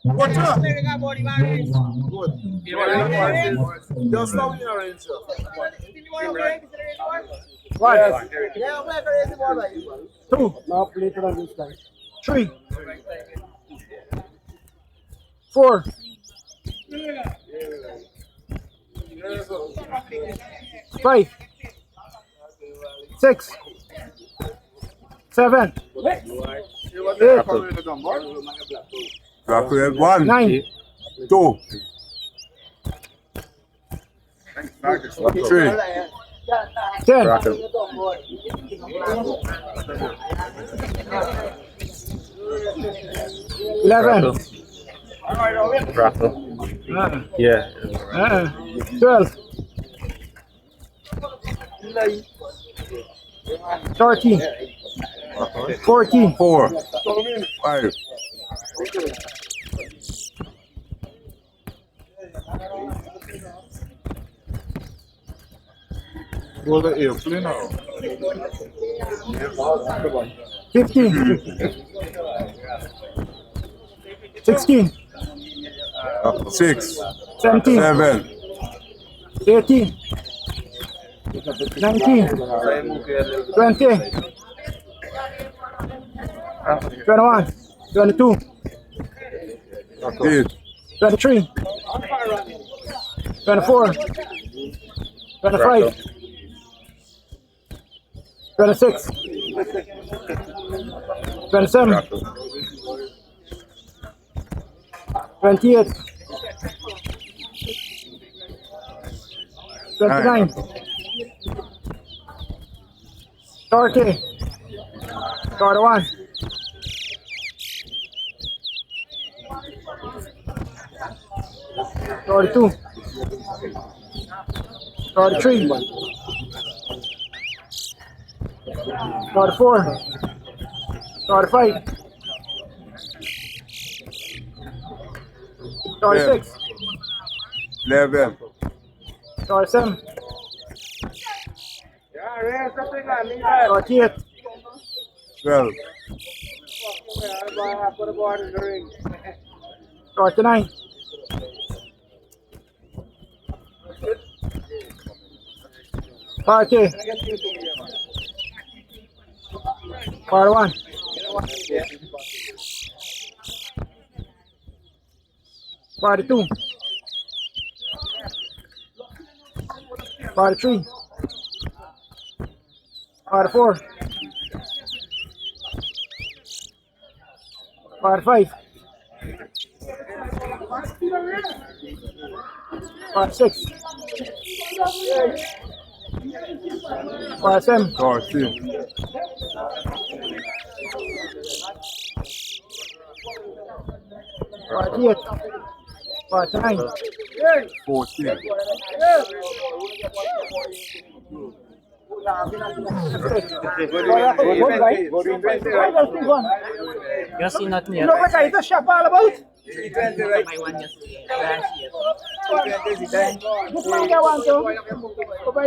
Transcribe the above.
What's up? Good. Just now in your range, sir. One, two, Now later on this guy. 3, 4, 5, 6, 7, 8, Calculate 1, 9, 2, 3, 10, 11, Rattle. Yeah. 12, 13, 14, 4, 5, go to airplane now. 15, 16, 6, 17, 7, 18, 19, 20, 21, 22, 8, 23, 24, 25, 26, 27, 28, 29, 30, 31, 32, 33, 34, 35, 36, 11, 37, 38, 12, 39, 40, 41, 42, 43, 44, 45, 46, 47, 14, 48, 49, 14. Yung sinot niya. Ano ba kayo ito? Siya pa about? May one year last year. Gusto mo gawan to? O ba